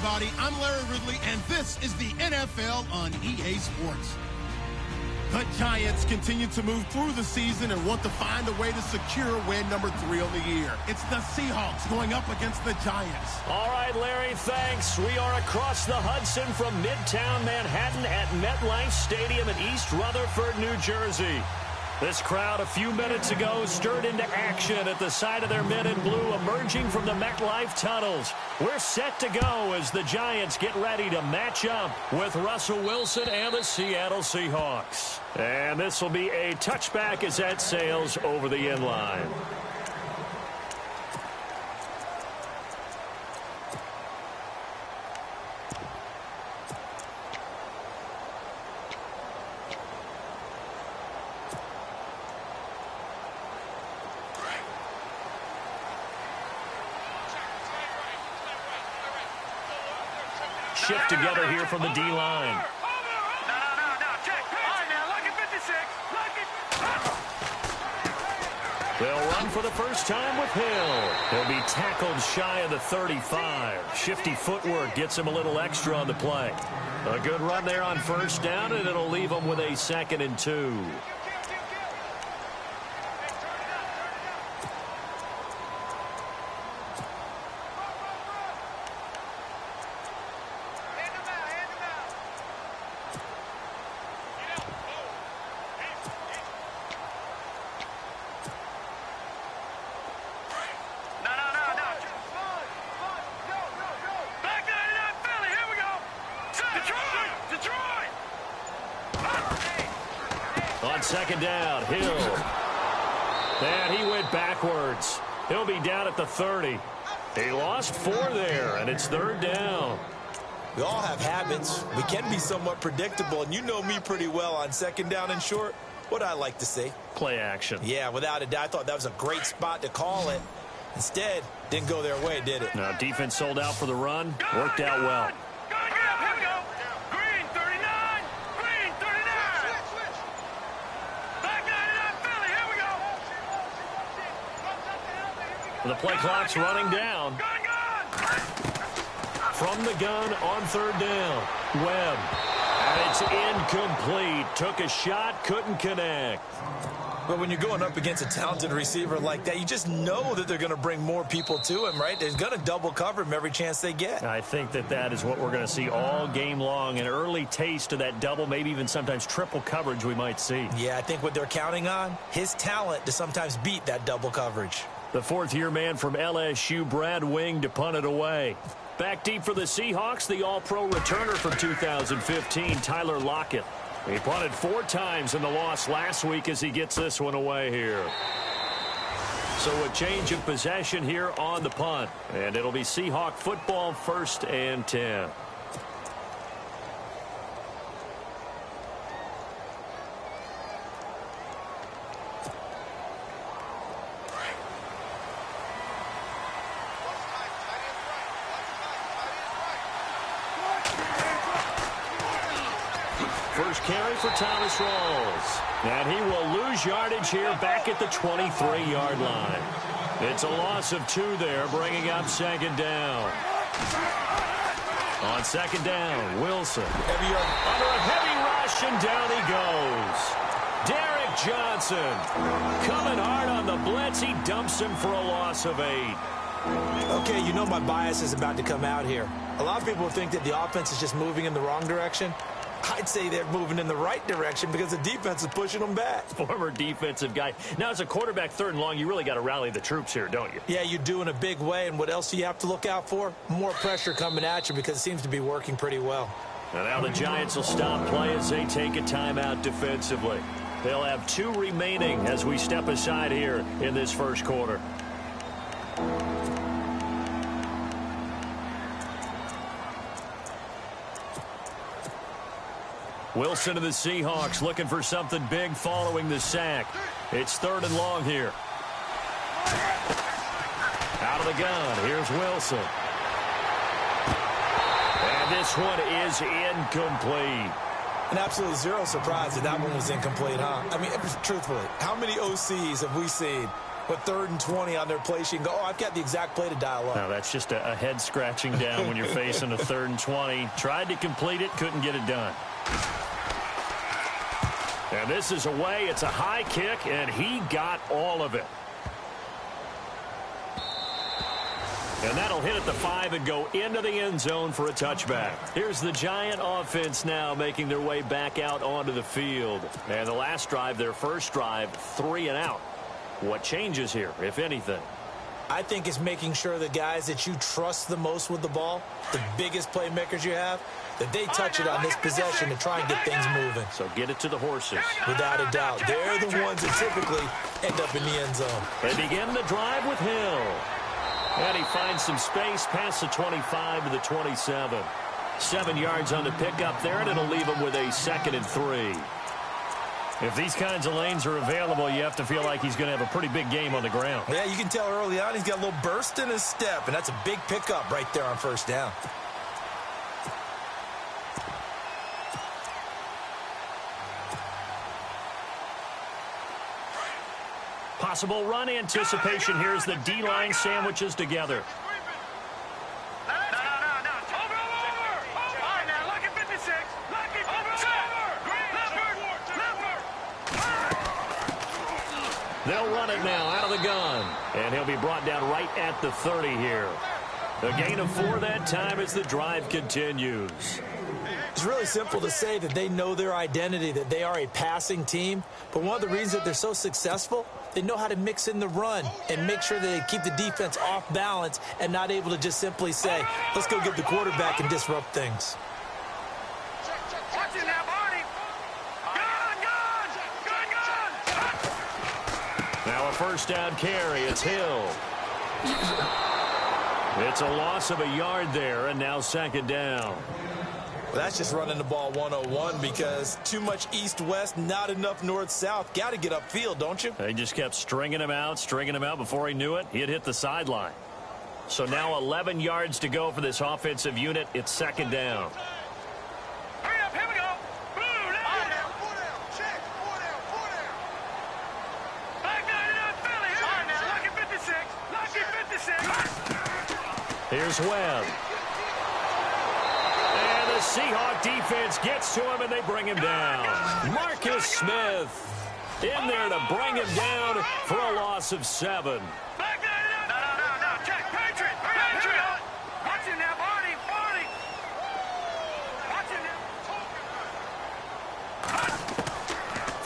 everybody. I'm Larry Ridley, and this is the NFL on EA Sports. The Giants continue to move through the season and want to find a way to secure win number 3 on the year. It's the Seahawks going up against the Giants. All right, Larry, thanks. We are across the Hudson from Midtown Manhattan at MetLife Stadium in East Rutherford, New Jersey. This crowd a few minutes ago stirred into action at the sight of their men in blue emerging from the MetLife tunnels. We're set to go as the Giants get ready to match up with Russell Wilson and the Seattle Seahawks. And this will be a touchback as that sails over the end line. Shift together here from the D-line. No, check. All right, now, look at 56. They'll run for the first time with Hill. He'll be tackled shy of the 35. Shifty footwork gets him a little extra on the play. A good run there on first down, and it'll leave him with a 2nd and 2. On 2nd down, Hill. And he went backwards. He'll be down at the 30. He lost 4 there, and it's 3rd down. We all have habits. We can be somewhat predictable, and you know me pretty well on 2nd down and short. What I like to say? Play action. Yeah, without a doubt, I thought that was a great spot to call it. Instead, didn't go their way, did it? Now, defense sold out for the run. Worked out well. The play clock's running down. From the gun on 3rd down. Webb. And it's incomplete. Took a shot, couldn't connect. But when you're going up against a talented receiver like that, you just know that they're going to bring more people to him, right? They're going to double cover him every chance they get. I think that is what we're going to see all game long. An early taste of that double, maybe even sometimes triple coverage we might see. Yeah, I think what they're counting on, his talent to sometimes beat that double coverage. The 4th-year man from LSU, Brad Wing, to punt it away. Back deep for the Seahawks, the all-pro returner from 2015, Tyler Lockett. He punted 4 times in the loss last week as he gets this one away here. So a change of possession here on the punt. And it'll be Seahawk football, 1st and 10. First carry for Thomas Rawls. And he will lose yardage here back at the 23-yard line. It's a loss of 2 there, bringing up 2nd down. On 2nd down, Wilson. Under a heavy rush, and down he goes. Derek Johnson coming hard on the blitz. He dumps him for a loss of 8. Okay, you know my bias is about to come out here. A lot of people think that the offense is just moving in the wrong direction. I'd say they're moving in the right direction because the defense is pushing them back. Former defensive guy. Now, as a quarterback 3rd and long, you really got to rally the troops here, don't you? Yeah, you do in a big way. And what else do you have to look out for? More pressure coming at you because it seems to be working pretty well. And now the Giants will stop play as they take a timeout defensively. They'll have 2 remaining as we step aside here in this 1st quarter. Wilson of the Seahawks looking for something big following the sack. It's 3rd and long here. Out of the gun, here's Wilson. And this one is incomplete. And absolutely zero surprise that one was incomplete, huh? I mean, truthfully, how many OCs have we seen with 3rd and 20 on their play sheet and go, oh, I've got the exact play to dial up? No, that's just a head scratching down when you're facing a 3rd and 20. Tried to complete it, couldn't get it done. And this is away. It's a high kick, and he got all of it. And that'll hit at the 5 and go into the end zone for a touchback. Here's the Giant offense now making their way back out onto the field. And the last drive, their first drive, 3 and out. What changes here, if anything? I think it's making sure the guys that you trust the most with the ball, the biggest playmakers you have, that they touch it on this possession to try and get things moving. So get it to the horses. Without a doubt. They're the ones that typically end up in the end zone. They begin the drive with Hill. And he finds some space past the 25 to the 27. 7 yards on the pickup there, and it'll leave him with a 2nd and 3. If these kinds of lanes are available, you have to feel like he's going to have a pretty big game on the ground. Yeah, you can tell early on he's got a little burst in his step, and that's a big pickup right there on first down. Possible run anticipation here as the D-line sandwiches together. No. Over. All right, now, lucky 56. Lucky 56. They'll run it now out of the gun. And he'll be brought down right at the 30 here. A gain of 4 that time as the drive continues. It's really simple to say that they know their identity, that they are a passing team. But one of the reasons that they're so successful, they know how to mix in the run and make sure that they keep the defense off balance and not able to just simply say, let's go get the quarterback and disrupt things. Watch it now, Barney. Gun. Now a first down carry. It's Hill. It's a loss of a yard there, and now 2nd down. Well, that's just running the ball 101 because too much east-west, not enough north-south. Got to get upfield, don't you? They just kept stringing him out. Before he knew it, he'd hit the sideline. So now 11 yards to go for this offensive unit. It's 2nd down. Hurry up, here we go. Blue, down. Check, 4 down. Back 99 Philly. All right, now, lucky 56. Here's Webb. Seahawk defense gets to him, and they bring him down. Marcus Smith in there to bring him down for a loss of 7. Back 99. No. Check. Patriot. Watch it now, Barney. Watch it now.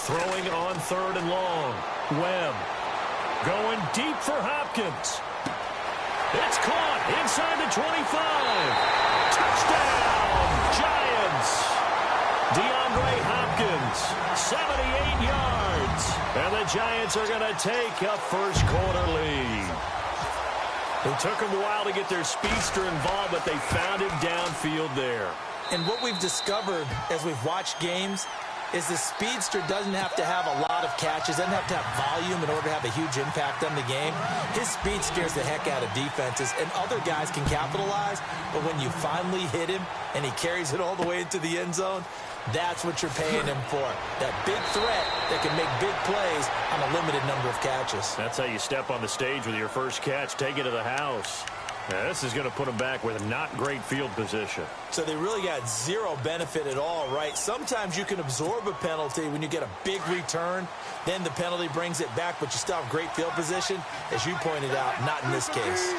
Throwing on 3rd and long. Webb going deep for Hopkins. It's caught inside the 25. Touchdown! Giants. DeAndre Hopkins, 78 yards. And the Giants are going to take a first-quarter lead. It took them a while to get their speedster involved, but they found him downfield there. And what we've discovered as we've watched games is the speedster doesn't have to have a lot of catches, doesn't have to have volume in order to have a huge impact on the game. His speed scares the heck out of defenses, and other guys can capitalize, but when you finally hit him and he carries it all the way into the end zone, that's what you're paying him for. That big threat that can make big plays on a limited number of catches. That's how you step on the stage with your first catch, take it to the house. Now, this is going to put them back with not great field position. So they really got zero benefit at all, right? Sometimes you can absorb a penalty when you get a big return. Then the penalty brings it back, but you still have great field position. As you pointed out, not in this case.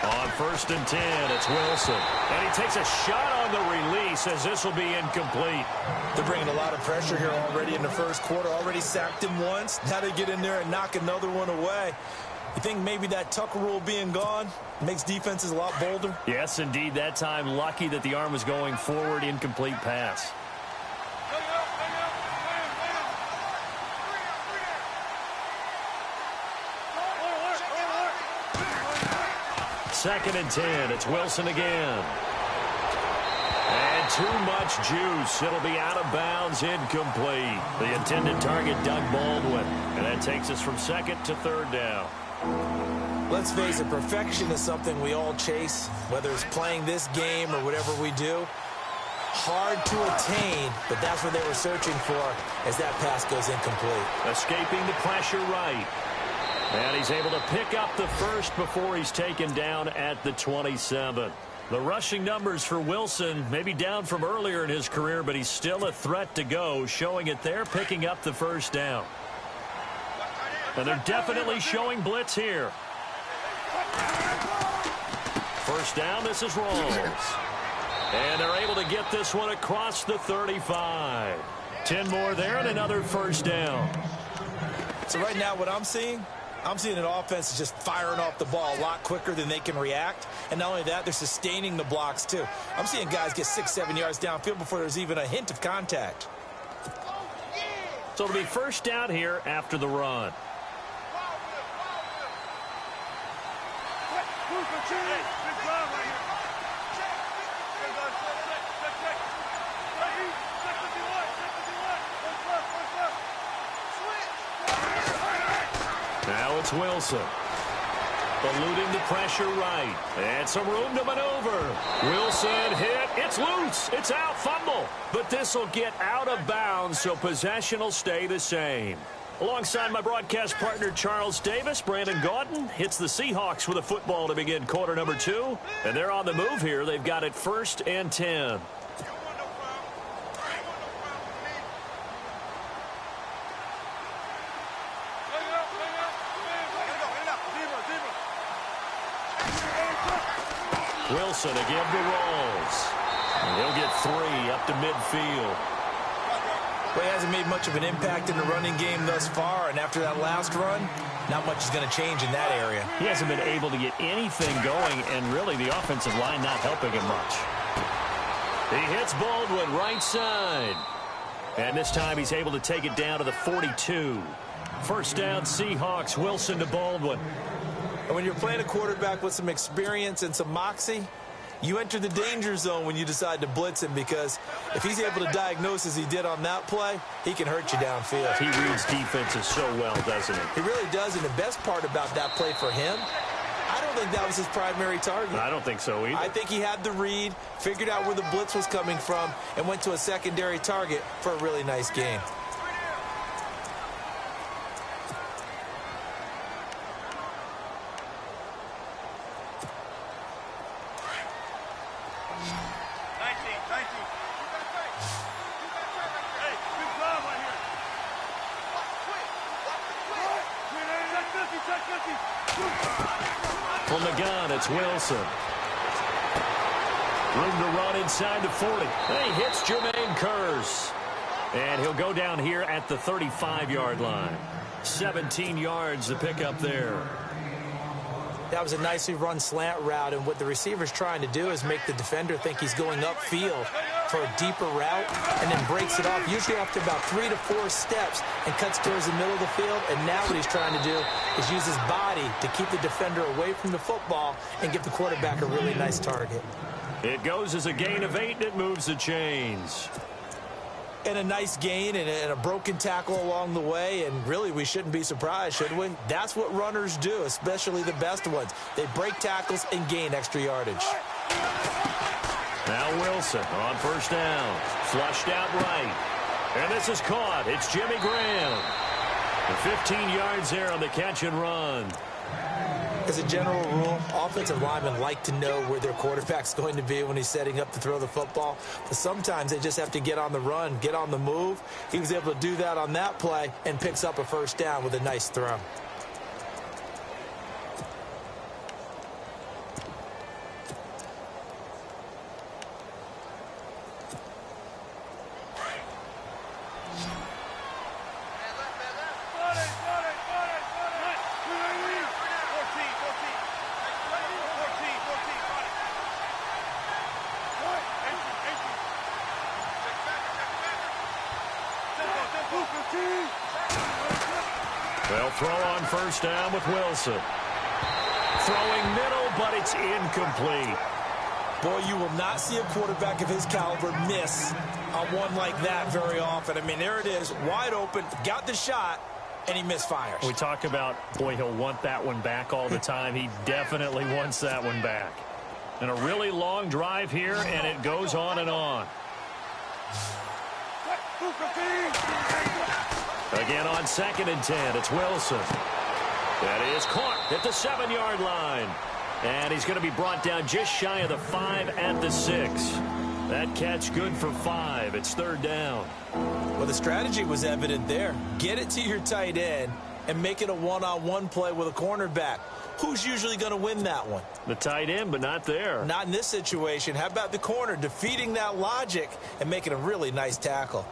On 1st and 10, it's Wilson. And he takes a shot on the release as this will be incomplete. They're bringing a lot of pressure here already in the first quarter. Already sacked him once. Now they get in there and knock another one away. You think maybe that Tucker rule being gone makes defenses a lot bolder? Yes, indeed. That time, lucky that the arm was going forward, incomplete pass. Second and 10. It's Wilson again. And too much juice. It'll be out of bounds, incomplete. The intended target, Doug Baldwin. And that takes us from 2nd to 3rd down. Let's face it, perfection is something we all chase, whether it's playing this game or whatever we do. Hard to attain, but that's what they were searching for as that pass goes incomplete. Escaping the pressure right. And he's able to pick up the first before he's taken down at the 27. The rushing numbers for Wilson may be down from earlier in his career, but he's still a threat to go, showing it there, picking up the first down. And they're definitely showing blitz here. First down, this is Rawls. And they're able to get this one across the 35. 10 more there and another first down. So right now what I'm seeing an offense is just firing off the ball a lot quicker than they can react. And not only that, they're sustaining the blocks too. I'm seeing guys get 6-7 yards downfield before there's even a hint of contact. So it'll be first down here after the run. Now it's Wilson. Eluding the pressure right. And some room to maneuver. Wilson hit. It's loose. It's out. Fumble. But this will get out of bounds, so possession will stay the same. Alongside my broadcast partner, Charles Davis, Brandon Gaudin hits the Seahawks with a football to begin quarter number 2. And they're on the move here. They've got it 1st and 10. Wilson again to Rawls. And he'll get 3 up to midfield. Well, he hasn't made much of an impact in the running game thus far, and after that last run, not much is going to change in that area. He hasn't been able to get anything going, and really the offensive line not helping him much. He hits Baldwin right side. And this time he's able to take it down to the 42. First down, Seahawks. Wilson to Baldwin. And when you're playing a quarterback with some experience and some moxie, you enter the danger zone when you decide to blitz him, because if he's able to diagnose as he did on that play, he can hurt you downfield. He reads defenses so well, doesn't he? He really does, and the best part about that play for him, I don't think that was his primary target. I don't think so either. I think he had the read, figured out where the blitz was coming from, and went to a secondary target for a really nice game. From the gun, it's Wilson. Room to run inside the 40. He hits Jermaine Kearse. And he'll go down here at the 35-yard line. 17 yards to pick up there. That was a nicely run slant route, and what the receiver's trying to do is make the defender think he's going upfield for a deeper route, and then breaks it off, usually after about 3 to 4 steps, and cuts towards the middle of the field. And now what he's trying to do is use his body to keep the defender away from the football and give the quarterback a really nice target. It goes as a gain of 8, and it moves the chains. And a nice gain and a broken tackle along the way, and really we shouldn't be surprised, should we? That's what runners do, especially the best ones. They break tackles and gain extra yardage. Now Wilson on first down. Flushed out right. And this is caught. It's Jimmy Graham. The 15 yards there on the catch and run. As a general rule, offensive linemen like to know where their quarterback's going to be when he's setting up to throw the football. But sometimes they just have to get on the run, get on the move. He was able to do that on that play and picks up a first down with a nice throw. They'll throw on first down with Wilson. Throwing middle, but it's incomplete. Boy, you will not see a quarterback of his caliber miss on one like that very often. I mean, there it is, wide open, got the shot, and he misfires. We talk about, boy, he'll want that one back all the time. He definitely wants that one back. And a really long drive here, and it goes on and on. Again on 2nd and 10, it's Wilson. That is caught at the 7-yard line. And he's going to be brought down just shy of the 5 at the 6. That catch good for 5. It's 3rd down. Well, the strategy was evident there. Get it to your tight end and make it a one-on-one play with a cornerback. Who's usually going to win that one? The tight end, but not there. Not in this situation. How about the corner defeating that logic and making a really nice tackle?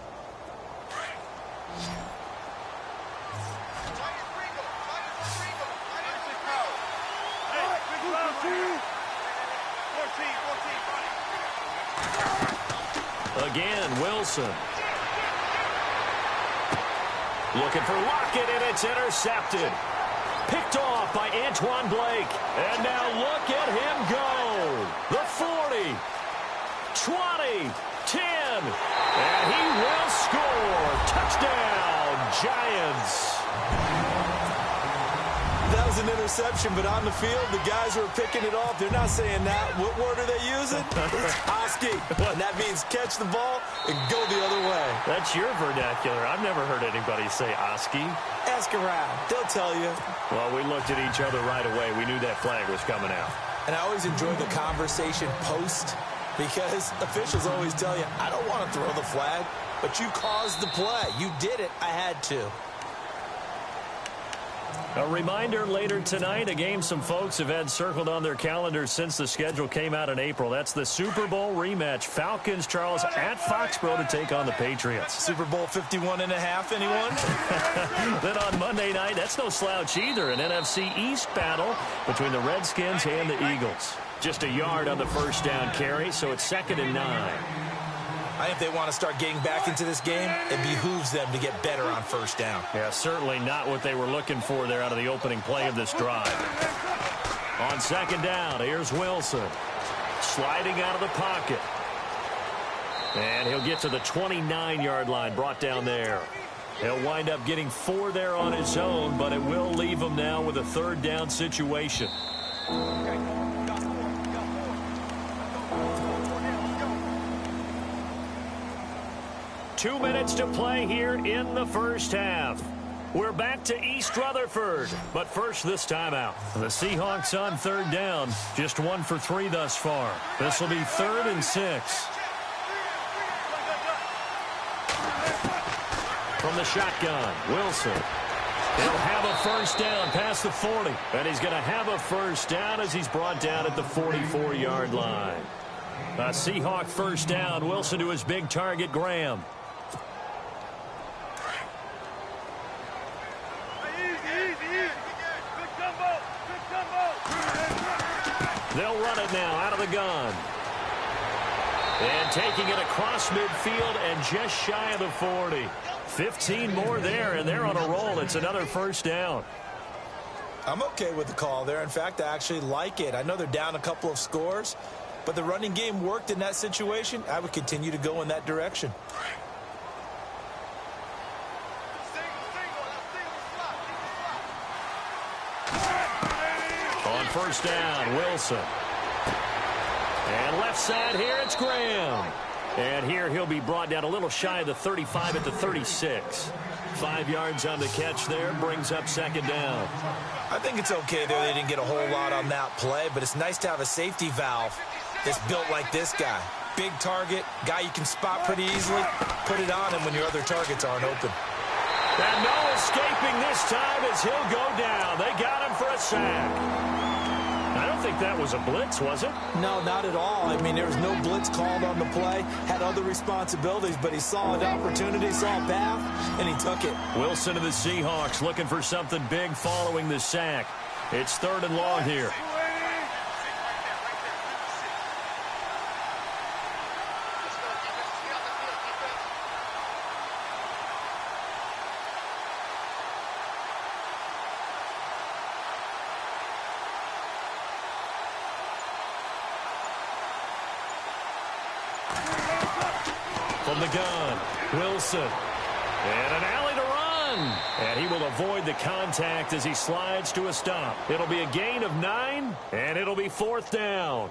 Again, Wilson. Looking for Lockett, and it's intercepted. Picked off by Antoine Blake. And now look at him go. The 40, 20, 10. And he will score. Touchdown, Giants. That was an interception, but on the field, the guys who are picking it off, they're not saying that. What word are they using? It's Oski. And that means catch the ball and go the other way. That's your vernacular. I've never heard anybody say Oski. Ask around. They'll tell you. Well, we looked at each other right away. We knew that flag was coming out. And I always enjoy the conversation post because officials always tell you, I don't want to throw the flag, but you caused the play. You did it. I had to. A reminder later tonight, a game some folks have had circled on their calendars since the schedule came out in April. That's the Super Bowl rematch. Falcons, Charles, at Foxborough to take on the Patriots. Super Bowl 51.5, anyone? Then on Monday night, that's no slouch either. An NFC East battle between the Redskins and the Eagles. Just a yard on the first down carry, so it's 2nd and 9. I think if they want to start getting back into this game, it behooves them to get better on first down. Yeah, certainly not what they were looking for there out of the opening play of this drive. On 2nd down, here's Wilson. Sliding out of the pocket. And he'll get to the 29-yard line, brought down there. He'll wind up getting 4 there on his own, but it will leave him now with a 3rd down situation. 2 minutes to play here in the first half. We're back to East Rutherford, but first this timeout. The Seahawks on 3rd down, just 1 for 3 thus far. This will be 3rd and 6. From the shotgun, Wilson. He'll have a first down past the 40, and he's going to have a first down as he's brought down at the 44-yard line. A Seahawk first down, Wilson to his big target, Graham. They'll run it now out of the gun. And taking it across midfield and just shy of the 40. 15 more there, and they're on a roll. It's another first down. I'm okay with the call there. In fact, I actually like it. I know they're down a couple of scores, but the running game worked in that situation. I would continue to go in that direction. On first down, Wilson. And left side here, it's Graham. And here he'll be brought down a little shy of the 35 at the 36. 5 yards on the catch there, brings up 2nd down. I think it's okay there. They didn't get a whole lot on that play, but it's nice to have a safety valve that's built like this guy. Big target, guy you can spot pretty easily. Put it on him when your other targets aren't open. And no escaping this time as he'll go down. They got him for a sack. I don't think that was a blitz, was it? No, not at all. I mean, there was no blitz called on the play. Had other responsibilities, but he saw an opportunity, saw a path, and he took it. Wilson to the Seahawks looking for something big following the sack. It's 3rd and long here. From the gun, Wilson. And an alley to run. run. And he will avoid the contact as he slides to a stop. It'll be a gain of 9, and it'll be 4th down.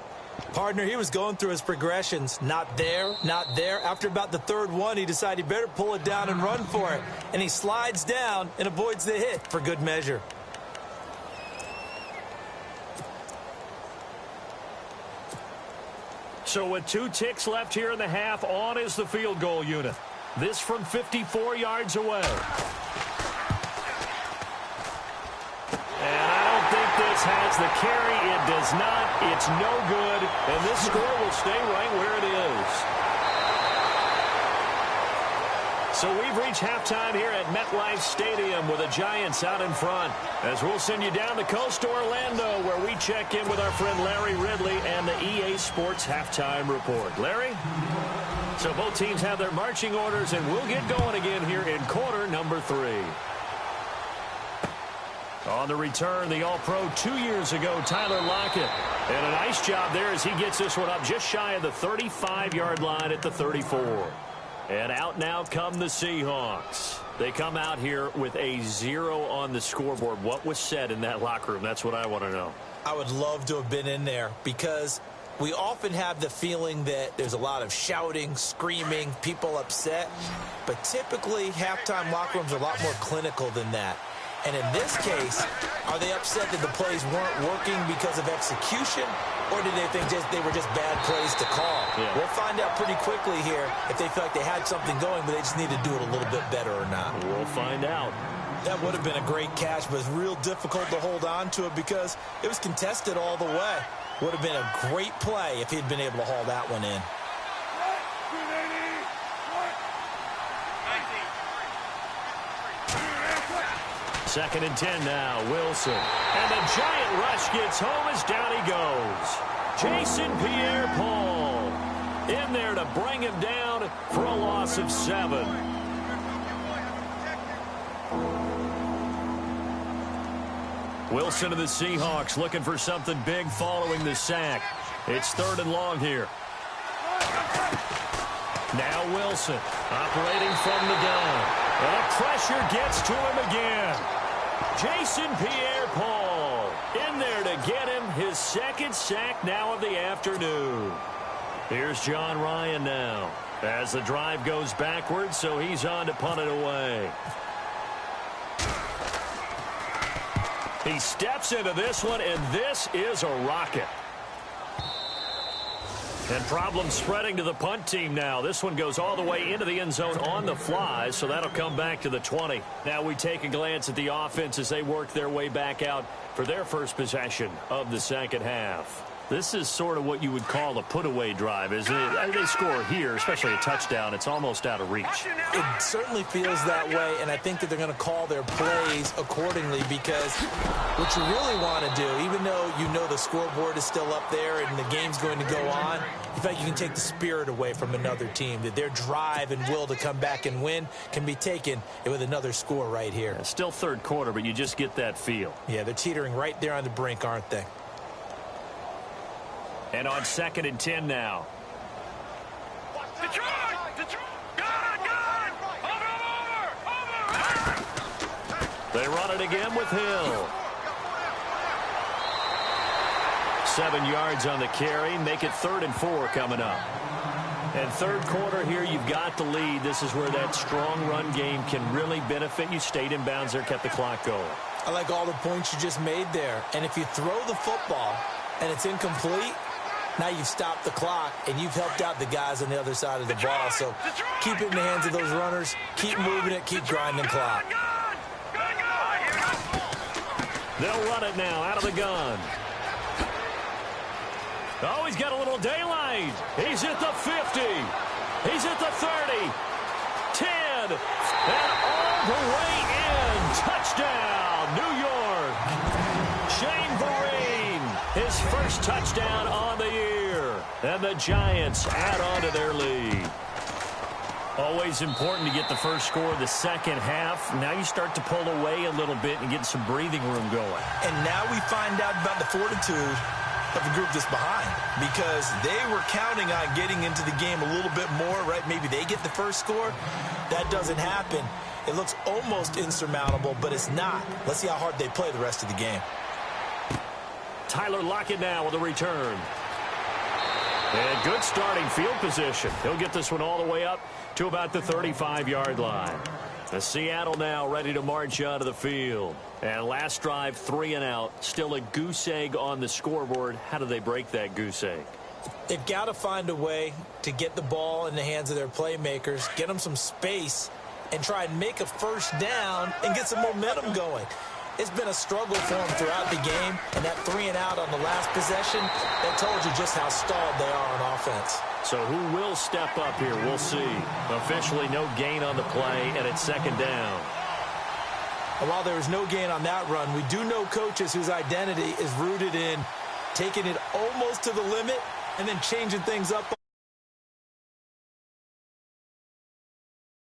Partner, he was going through his progressions. Not there, not there. After about the 3rd one, he decided he better pull it down and run for it. And he slides down and avoids the hit for good measure. So with 2 ticks left here in the half, on is the field goal unit. This from 54 yards away. And I don't think this has the carry. It does not. It's no good. And this score will stay right where it is. So we've reached halftime here at MetLife Stadium with the Giants out in front. As we'll send you down the coast to Orlando, where we check in with our friend Larry Ridley and the EA Sports Halftime Report. Larry? So both teams have their marching orders, and we'll get going again here in quarter number 3. On the return, the All-Pro 2 years ago, Tyler Lockett. And a nice job there as he gets this one up just shy of the 35-yard line at the 34. And out now come the Seahawks. They come out here with a 0 on the scoreboard. What was said in that locker room? That's what I want to know. I would love to have been in there because we often have the feeling that there's a lot of shouting, screaming, people upset. But typically, halftime locker rooms are a lot more clinical than that. And in this case, are they upset that the plays weren't working because of execution, or did they think they were just bad plays to call? Yeah. We'll find out pretty quickly here if they feel like they had something going, but they just need to do it a little bit better or not. We'll find out. That would have been a great catch, but it's real difficult to hold on to it because it was contested all the way. Would have been a great play if he'd been able to haul that one in. Second and 10 now, Wilson. And the giant rush gets home as down he goes. Jason Pierre-Paul in there to bring him down for a loss of 7. Wilson of the Seahawks looking for something big following the sack. It's 3rd and long here. Now Wilson operating from the gun. And the pressure gets to him again. Jason Pierre-Paul in there to get him his 2nd sack now of the afternoon. Here's John Ryan now as the drive goes backwards, so he's on to punt it away. He steps into this one, and this is a rocket. And problems spreading to the punt team now. This one goes all the way into the end zone on the fly, so that'll come back to the 20. Now we take a glance at the offense as they work their way back out for their first possession of the second half. This is sort of what you would call a put-away drive, isn't it? As they score here, especially a touchdown, it's almost out of reach. It certainly feels that way, and I think that they're going to call their plays accordingly because what you really want to do, even though you know the scoreboard is still up there and the game's going to go on, in fact, you can take the spirit away from another team, that their drive and will to come back and win can be taken with another score right here. It's still 3rd quarter, but you just get that feel. Yeah, they're teetering right there on the brink, aren't they? And on 2nd and 10 now. Detroit! Gun! Over! They run it again with Hill. 7 yards on the carry. Make it 3rd and 4 coming up. And 3rd quarter here, you've got the lead. This is where that strong run game can really benefit you. Stayed in bounds there, kept the clock going. I like all the points you just made there. And if you throw the football and it's incomplete, now you've stopped the clock, and you've helped out the guys on the other side of the ball. So keep it in the hands of those runners. Keep moving it. Keep grinding clock. They'll run it now out of the gun. Oh, he's got a little daylight. He's at the 50. He's at the 30. 10. And all the way in. Touchdown, New York. Shane Vereen, his first touchdown on the year. And the Giants add on to their lead. Always important to get the first score of the second half. Now you start to pull away a little bit and get some breathing room going. And now we find out about the fortitude of the group that's behind, because they were counting on getting into the game a little bit more, right? Maybe they get the first score. That doesn't happen. It looks almost insurmountable, but it's not. Let's see how hard they play the rest of the game. Tyler Lockett now with a return. And good starting field position. He'll get this one all the way up to about the 35-yard line. The Seattle now ready to march out of the field. And last drive, 3 and out. Still a goose egg on the scoreboard. How do they break that goose egg? They've got to find a way to get the ball in the hands of their playmakers, get them some space, and try and make a first down and get some momentum going. It's been a struggle for them throughout the game, and that 3 and out on the last possession, that told you just how stalled they are on offense. So who will step up here? We'll see. Officially no gain on the play, and it's second down. And while there was no gain on that run, we do know coaches whose identity is rooted in taking it almost to the limit and then changing things up